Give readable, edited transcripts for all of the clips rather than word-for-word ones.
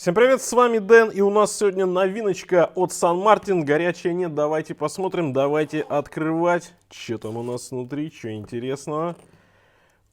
Всем привет, с вами Дэн, и у нас сегодня новиночка от Сан Мартин. Горячая нет, давайте посмотрим, давайте открывать. Что там у нас внутри, что интересного.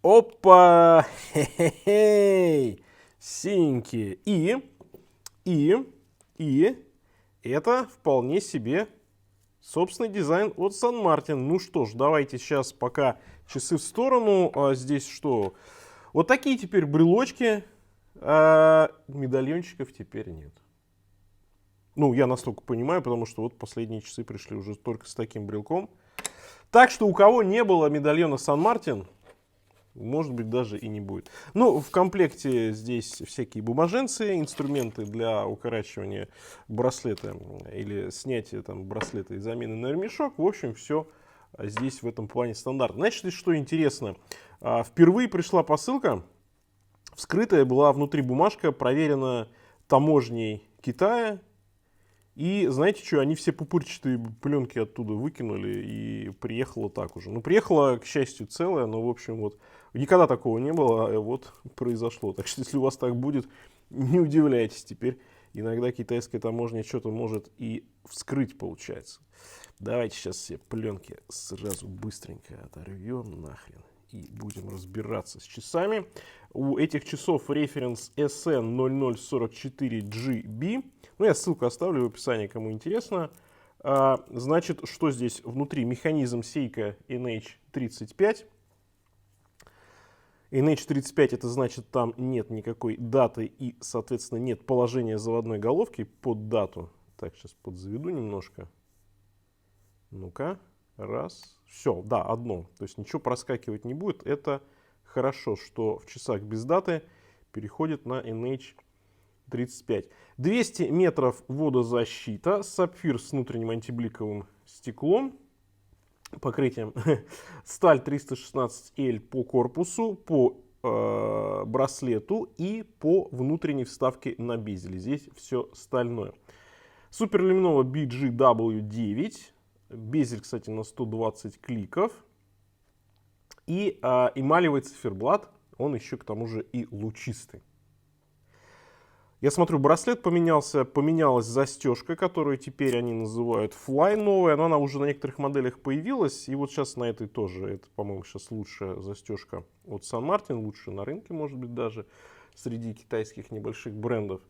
Опа! Хе-хе-хей! Синенькие. И это вполне себе собственный дизайн от Сан Мартин. Ну что ж, давайте сейчас пока часы в сторону. Здесь что? Вот такие теперь брелочки. А медальончиков теперь нет. Ну, я настолько понимаю, потому что вот последние часы пришли уже только с таким брелком. Так что у кого не было медальона Сан Мартин, может быть, даже и не будет. Ну, в комплекте здесь всякие бумаженцы, инструменты для укорачивания браслета или снятия там браслета и замены на ремешок. В общем, все здесь в этом плане стандартно. Значит, что интересно, впервые пришла посылка. Вскрытая была внутри бумажка, проверена таможней Китая. И знаете что, они все пупырчатые пленки оттуда выкинули и приехала так уже. Ну, приехала, к счастью, целая, но, в общем, вот никогда такого не было, а вот произошло. Так что, если у вас так будет, не удивляйтесь теперь. Иногда китайская таможня что-то может и вскрыть, получается. Давайте сейчас все пленки сразу быстренько оторвем нахрен. И будем разбираться с часами. У этих часов референс SN0044GB. Ну, я ссылку оставлю в описании, кому интересно. Значит, что здесь внутри? Механизм Seiko NH35. NH35 это значит, там нет никакой даты и, соответственно, нет положения заводной головки под дату. Так, сейчас подзаведу немножко. Ну-ка. Раз. Все, да, одно. То есть ничего проскакивать не будет. Это хорошо, что в часах без даты переходит на NH35. 200 метров водозащита. Сапфир с внутренним антибликовым стеклом. Покрытием. Сталь 316L по корпусу, по браслету и по внутренней вставке на безеле. Здесь все стальное. Суперлюминова BGW9. Безель, кстати, на 120 кликов. И эмалевый циферблат, он еще к тому же и лучистый. Я смотрю, браслет поменялся, поменялась застежка, которую теперь они называют Fly новая, но она уже на некоторых моделях появилась. И вот сейчас на этой тоже, это, по-моему, сейчас лучшая застежка от Сан Мартин, лучше на рынке, может быть, даже среди китайских небольших брендов.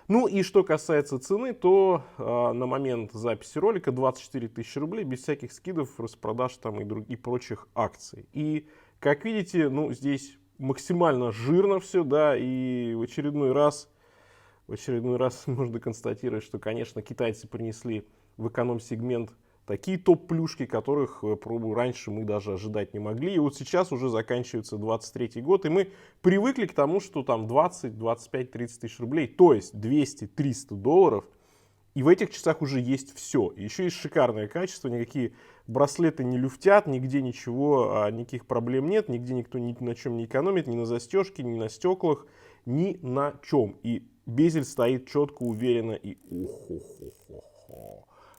Ну и что касается цены, то на момент записи ролика 24 тысячи рублей без всяких скидов, распродаж там и прочих акций. И как видите, ну здесь максимально жирно все, да, и в очередной раз можно констатировать, что, конечно, китайцы принесли в эконом-сегмент такие топ-плюшки, которых, пробую, раньше мы даже ожидать не могли. И вот сейчас уже заканчивается 23-й год, и мы привыкли к тому, что там 20, 25, 30 тысяч рублей, то есть 200-300 долларов, и в этих часах уже есть все. Еще есть шикарное качество, никакие браслеты не люфтят, нигде ничего, никаких проблем нет, нигде никто ни на чем не экономит, ни на застежке, ни на стеклах, ни на чем. И безель стоит четко, уверенно и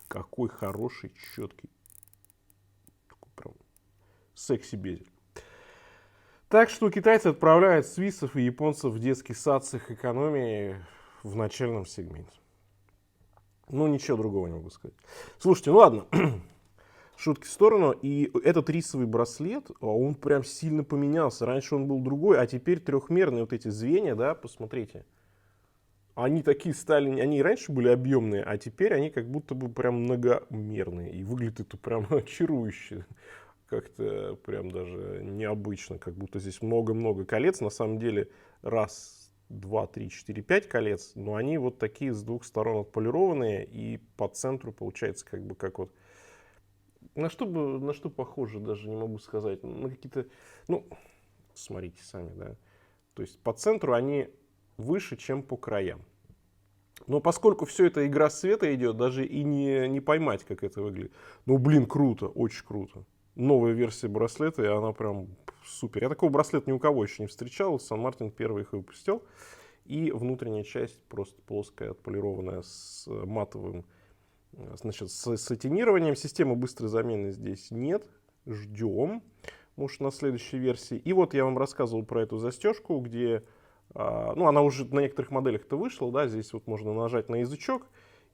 какой хороший, четкий, такой прям секси-безель. Так что китайцы отправляют свиссов и японцев в детский сад с их экономией в начальном сегменте. Ну, ничего другого не могу сказать. Слушайте, ну ладно, шутки в сторону. И этот рисовый браслет, он прям сильно поменялся. Раньше он был другой, а теперь трехмерные вот эти звенья, да, посмотрите. Они такие стали, они и раньше были объемные, а теперь они как будто бы прям многомерные. И выглядит это прям очарующе. Как-то прям даже необычно, как будто здесь много-много колец. На самом деле раз, два, три, четыре, пять колец, но они вот такие с двух сторон отполированные. И по центру получается как бы как вот... На что похоже, даже не могу сказать. На какие-то... Ну, смотрите сами, да. То есть по центру они выше, чем по краям. Но поскольку все это игра света идет, даже и не поймать, как это выглядит. Ну, блин, круто, очень круто. Новая версия браслета, и она прям супер. Я такого браслета ни у кого еще не встречал. Сан Мартин первый их выпустил. И внутренняя часть просто плоская, отполированная с матовым, значит, с сатинированием. Системы быстрой замены здесь нет. Ждем. Может, на следующей версии. И вот я вам рассказывал про эту застежку, где Ну, она уже на некоторых моделях-то вышла, да, здесь вот можно нажать на язычок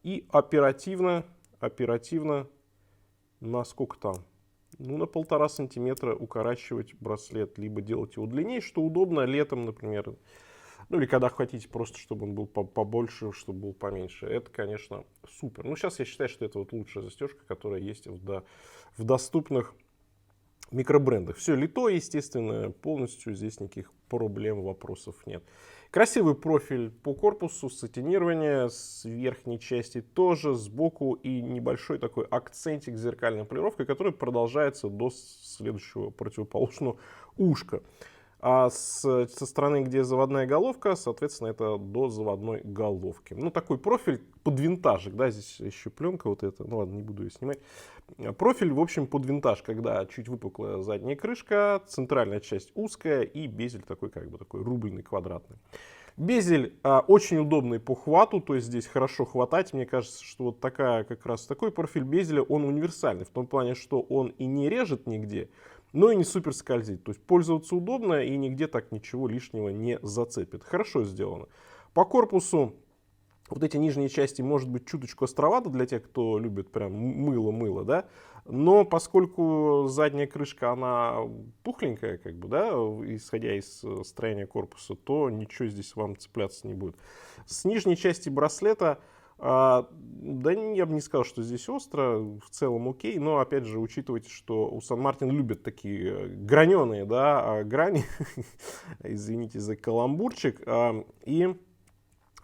и оперативно на сколько там? Ну, на 1,5 сантиметра укорачивать браслет, либо делать его длиннее, что удобно летом, например, ну или когда хотите просто, чтобы он был побольше, чтобы был поменьше. Это, конечно, супер. Ну, сейчас я считаю, что это вот лучшая застежка, которая есть в доступных микробрендах. Все лито, естественно, полностью, здесь никаких проблем, вопросов нет. Красивый профиль по корпусу, сатинирование, с верхней части тоже, сбоку и небольшой такой акцентик с зеркальной полировкой, который продолжается до следующего противоположного ушка. А со стороны, где заводная головка, соответственно, это до заводной головки. Ну, такой профиль под винтажик, да, здесь еще пленка вот эта, ну ладно, не буду ее снимать. Профиль, в общем, под винтаж, когда чуть выпуклая задняя крышка, центральная часть узкая и безель такой, как бы такой рубльный, квадратный. Безель очень удобный по хвату, то есть здесь хорошо хватать. Мне кажется, что вот как раз такой профиль безеля, он универсальный. В том плане, что он и не режет нигде, но и не супер скользит. То есть пользоваться удобно и нигде так ничего лишнего не зацепит. Хорошо сделано. По корпусу вот эти нижние части, может быть, чуточку островато для тех, кто любит прям мыло-мыло, да. Но поскольку задняя крышка, она пухленькая, как бы, да, исходя из строения корпуса, то ничего здесь вам цепляться не будет. С нижней части браслета, да я бы не сказал, что здесь остро, в целом окей, но опять же учитывайте, что у Сан Мартин любят такие граненые, да, грани, извините за каламбурчик, и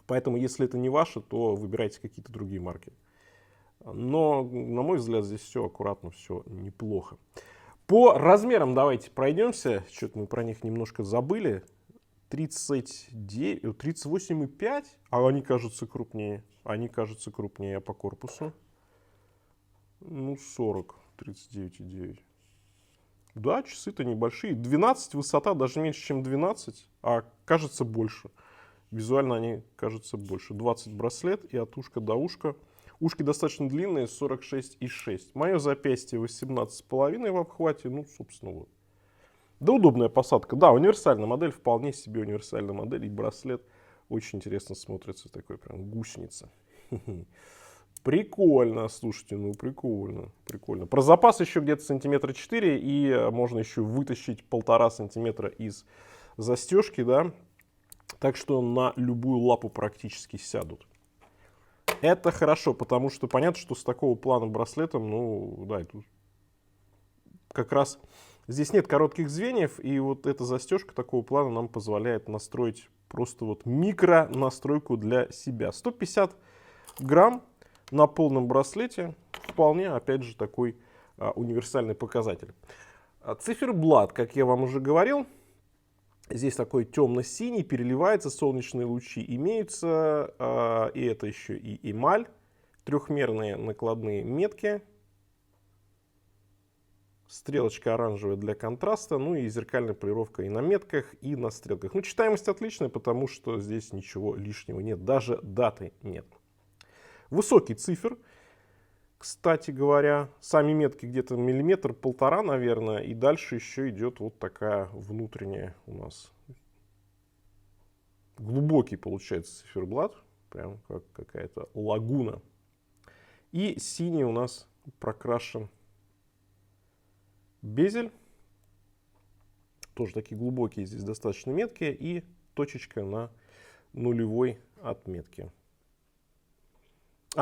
поэтому если это не ваше, то выбирайте какие-то другие марки. Но, на мой взгляд, здесь все аккуратно, все неплохо. По размерам давайте пройдемся. Что-то мы про них немножко забыли. 38,5, а они кажутся крупнее. Они кажутся крупнее по корпусу. Ну, 40, 39,9. Да, часы-то небольшие. 12 высота, даже меньше, чем 12, а кажется больше. Визуально они кажутся больше. 20 браслет и от ушка до ушка. Ушки достаточно длинные, 46,6. Мое запястье 18,5 в обхвате. Ну, собственно, вот. Да, удобная посадка. Да, универсальная модель, вполне себе универсальная модель. И браслет очень интересно смотрится. Такой прям гусеница. Прикольно, слушайте, ну прикольно, прикольно. Про запас еще где-то сантиметра 4, и можно еще вытащить 1,5 сантиметра из застежки, да. Так что на любую лапу практически сядут. Это хорошо, потому что понятно, что с такого плана браслетом, ну да, тут как раз здесь нет коротких звеньев, и вот эта застежка такого плана нам позволяет настроить просто вот микро настройку для себя. 150 грамм на полном браслете вполне, опять же, такой универсальный показатель. Циферблат, как я вам уже говорил, здесь такой темно-синий, переливается, солнечные лучи имеются, и это еще и эмаль, трехмерные накладные метки, стрелочка оранжевая для контраста, ну и зеркальная полировка и на метках, и на стрелках. Ну, читаемость отличная, потому что здесь ничего лишнего нет, даже даты нет. Высокий цифр, кстати говоря, сами метки где-то миллиметр-полтора, наверное, и дальше еще идет вот такая внутренняя у нас. Глубокий получается циферблат, прям как какая-то лагуна. И синий у нас прокрашен безель. Тоже такие глубокие здесь достаточно метки. И точечка на нулевой отметке.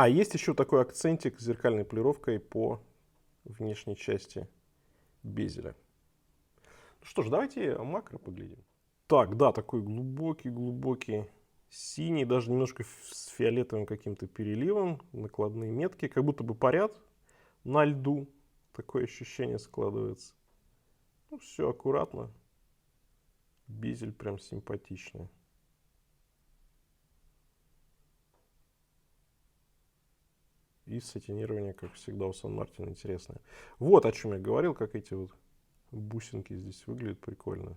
Есть еще такой акцентик с зеркальной полировкой по внешней части безеля. Ну что ж, давайте макро поглядим. Так, да, такой глубокий синий, даже немножко с фиолетовым каким-то переливом, накладные метки, как будто бы парят на льду. Такое ощущение складывается. Ну, все аккуратно. Безель прям симпатичный. И сатинирование, как всегда, у Сан Мартин интересное. Вот о чем я говорил, как эти вот бусинки здесь выглядят прикольно.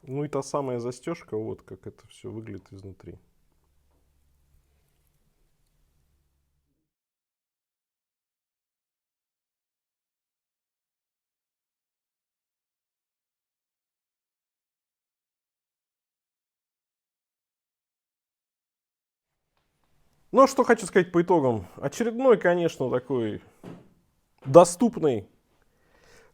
Ну и та самая застежка, вот как это все выглядит изнутри. Ну, а что хочу сказать по итогам. Очередной, конечно, такой доступный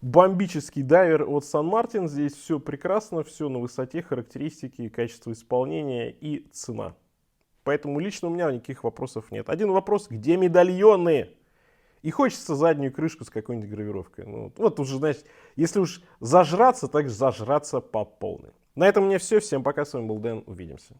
бомбический дайвер от Сан Мартин. Здесь все прекрасно, все на высоте, характеристики, качество исполнения и цена. Поэтому лично у меня никаких вопросов нет. Один вопрос, где медальоны? И хочется заднюю крышку с какой-нибудь гравировкой. Ну, вот уже, значит, если уж зажраться, так зажраться по полной. На этом у меня все. Всем пока, с вами был Дэн. Увидимся.